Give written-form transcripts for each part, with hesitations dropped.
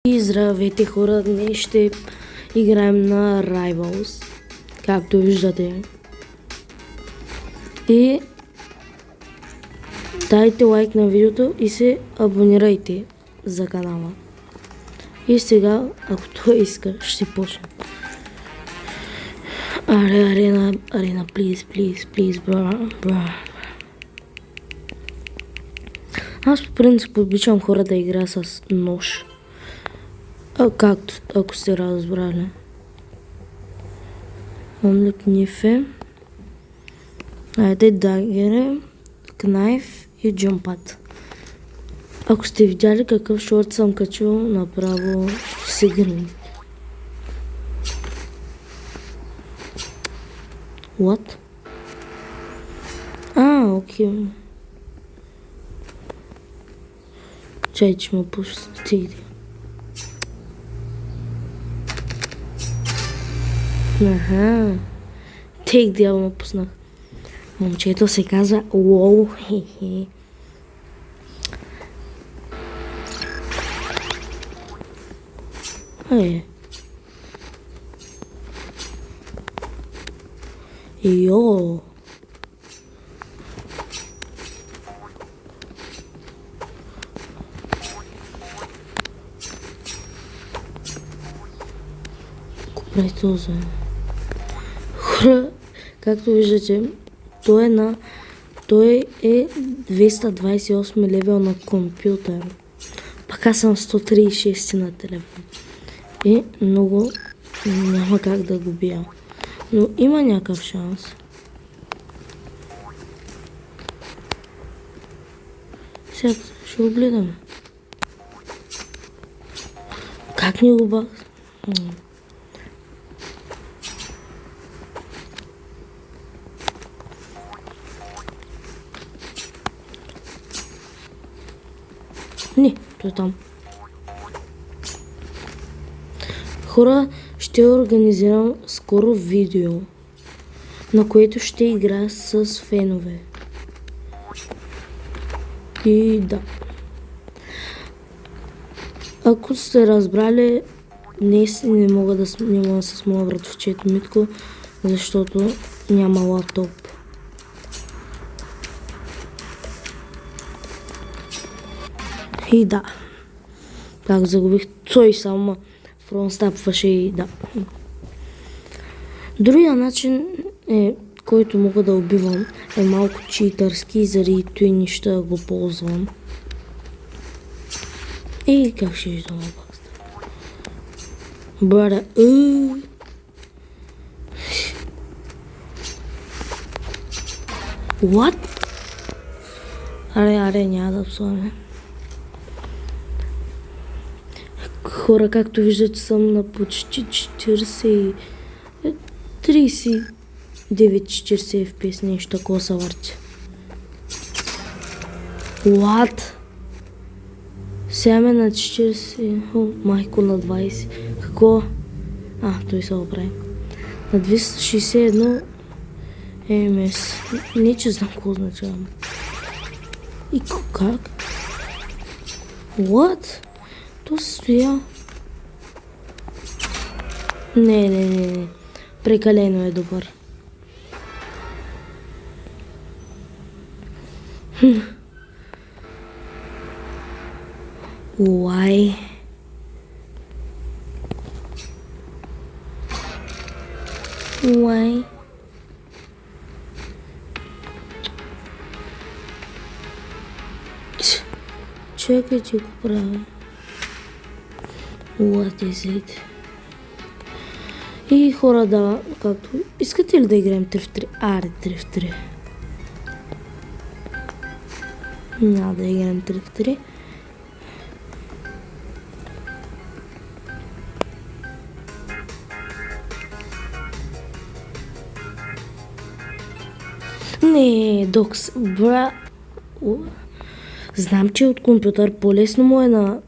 И здравейте хора, днес ще играем на Rivals, както виждате. И дайте лайк на видеото и се абонирайте за канала. И сега, ако той иска, ще почнем. Арена, please, бра. Аз по принцип обичам хора да играя с нож. Както, ако сте разбрали. Only Knife. Айде дагере, кнайф и джампад. Ако сте видяли какъв шорт съм качил, направо ще се гърми. What? Окей. Чай, че ме пусти. Аха. Тейк дял ме пуснах. Момчето се казва Уоу. Хе-хе. Йо. Купрай този. Хора, както виждате, той е 228 левел на компютър. Пък аз съм 136 на телефон. И много няма как да го бия. Но има някакъв шанс. Сега ще го гледаме. Как ни го бах? Не, той е там. Хора, ще организирам скоро видео, на което ще играя с фенове. И да. Ако сте разбрали, днес не мога да снимам с моя братовчет Митко, защото няма лаптоп. И да. Как загубих той само фронстапваше и да. Другия начин, който мога да убивам, е малко читърски и заради той неща го ползвам. И как ще издам обакста? Брада. What? Аре, няма да псуваме. Хора, както виждате, съм на почти 39-40 FPS, нещо такова са върти. What? Сега ме на 40, майко на 20. Какво? Той се оправи. На 261 МС. Не, че знам какво означава. И как? What? То се стоя. Не. Прекалено е добър. Why? Чакай, че го правя. What is it? И хора, да, както... Искате ли да играем 3 в 3? Аре, 3 в 3. Няма да играем 3 в 3. Не, докс, бра... Знам, че от компютър по-лесно му е на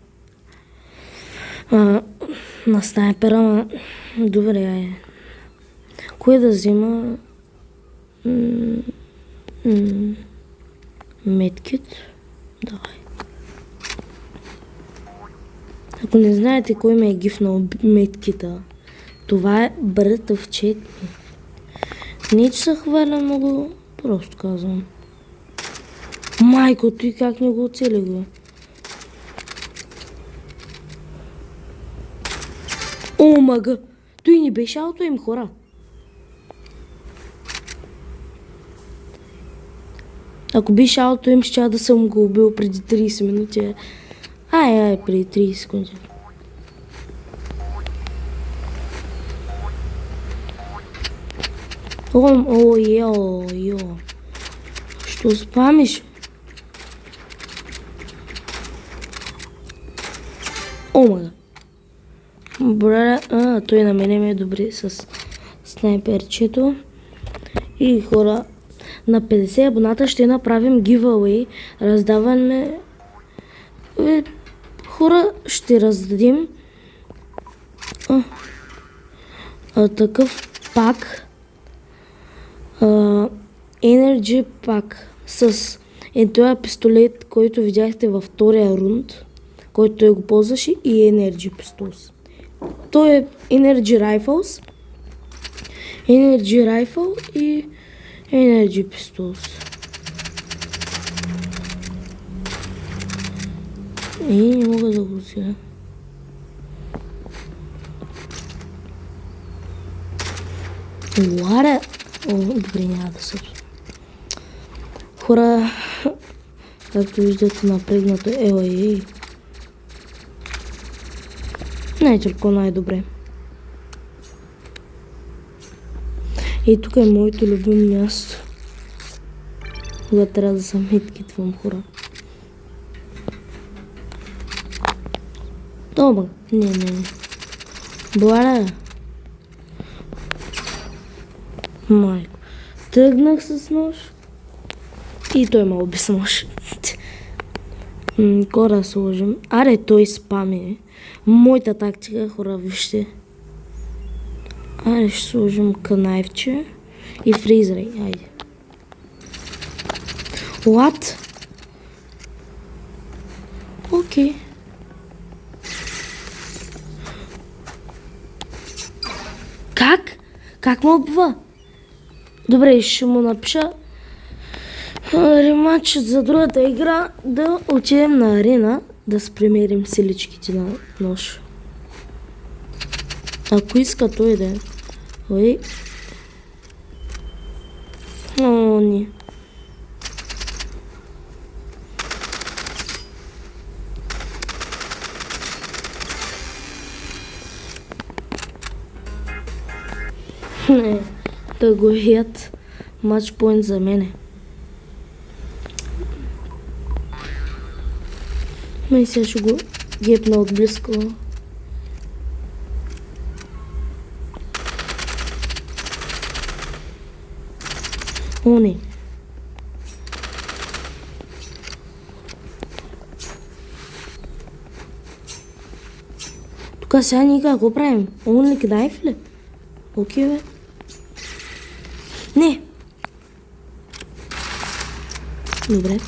снайпера, но добре. Кое да взема? Медкит. Давай. Ако не знаете кой ме е гифнал меткита, това е братовчет ми. Не, че се хваля много, просто казвам. Майко, той как не го оцели го? О, мага! Той не беше ауто им, хора. Ако беше ауто им, ще да съм го убил преди 30 минути. Ай, преди 30 секунди. О, йо. Що спамиш? О, мага. Бра, той на мене ме е добре с снайперчето. И хора, на 50 абоната ще направим giveaway. Раздаване. Хора, ще раздадим такъв пак. Energy пак с този пистолет, който видяхте във втория рунд, който той го ползваше, и Energy Pistols. Той е Energy Rifles, Energy Rifle и Energy Pistols. И не мога да го взема. Лара! О, добре, няма да се. Хора, както виждате, напрегнато ей. Не е толкова най-добре. И тук е моето любимо място. Когато трябва да съм хиткитвам, хора. Добър. Не. Блара. Майко. Тръгнах с нож. И той ме уби с нож. Кора сложим. Аре, той спами. Моята тактика, хора, вижте. Аре, ще сложим канайвче и фризрай. Айде. What? Окей. Как му убива? Добре, ще му напиша рематч за другата игра, да отидем на арена, да спремерим силичките на нож. Ако иска той да е. Ой. О, не. Не, да го ят. Матч поинт за мене. Май сега ще го гепна от близко. О, не. Тук сега ние какво правим? Only knife ли? Окей, бе. Не. Добре.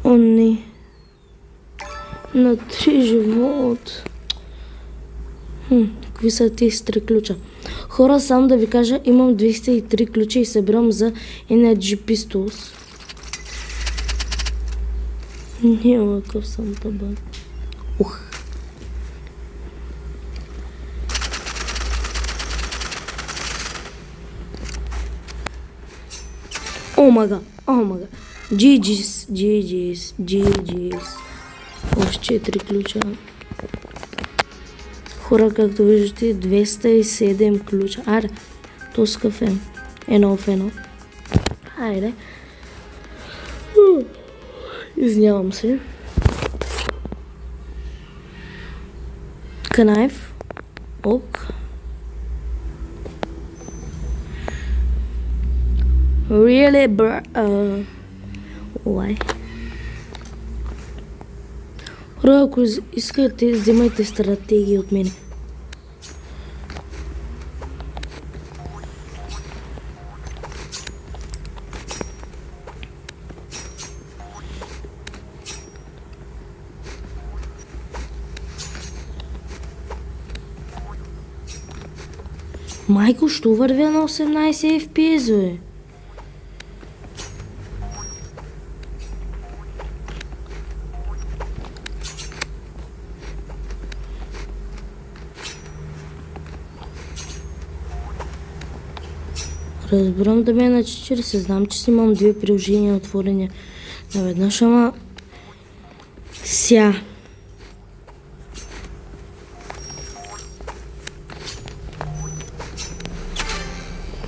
О, не. На 3 живот. Какви са тези 3 ключа? Хора, само да ви кажа, имам 203 ключа и събирам за Energy Pistols. Няма какъв съм табан. Ух. О мага. GG's. Още 4 ключа. Хора, както виждате, 207 ключа. Аре, то с кафе. Едно в едно. Хайде. Извинявам се. Канайф. Ок. Really, bro? Why? Хора, ако искате, вземайте стратегии от мене. Майко, що вървя на 18 FPS, бе? Разбирам да ме е на 40, знам, че си имам 2 приложения отворени наведнъж, ама ся.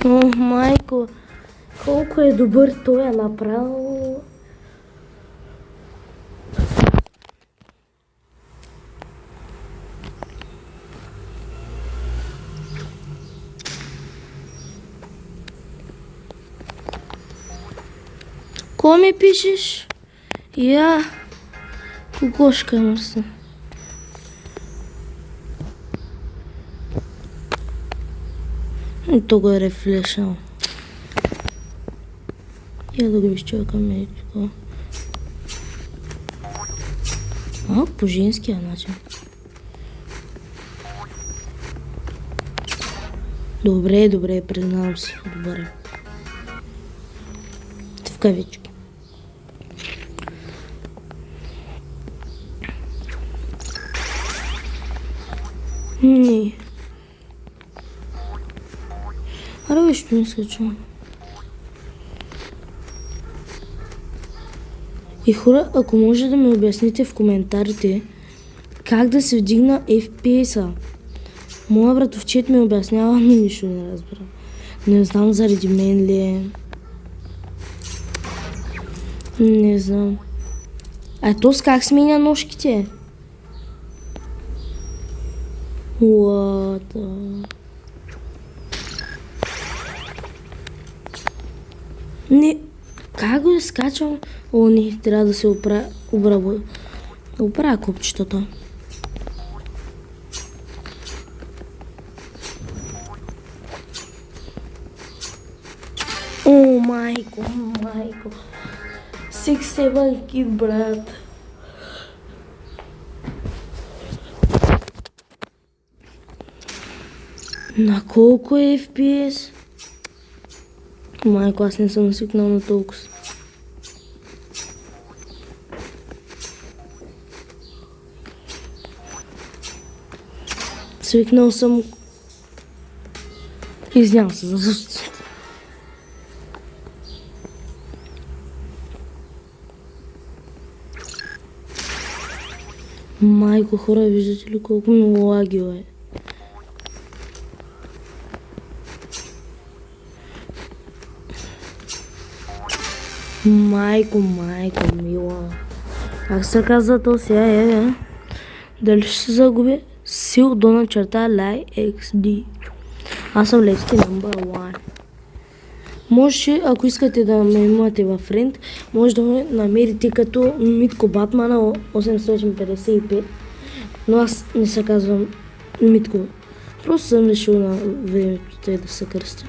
О, майко, колко е добър той е направо. Ко ми пишеш? Я кокошка мърса. То го е рефлешал. Я да го изчакаме. По женския начин. Добре, признавам си. Добре. В кавички. Не. Аре, що не скачвам. И хора, ако може да ми обясните в коментарите как да се вдигна FPS-а. Моя братовчет ми обяснява, но нищо не разбира. Не знам заради мен ли е. Не знам. А то с как сменя ножките? What? Не, как го скачам? О, не, трябва да се оправя копчетата. О, майко. 6-7 кит, брат. На колко е FPS? Майко, аз не съм свикнал на толкова. Свикнал съм... Извинявам се за звуците. Майко, хора, виждате ли колко ми лаги, бе? Майко, мила. Как се казва то сега е? Дали ще се загуби? Сил до начерта LikeXD. Аз съм Левски number 1. Може, ако искате да ме имате във френд, може да ме намерите като Митко Батмана 855. Но аз не се казвам Митко. Просто съм решил на времето да се кръстя.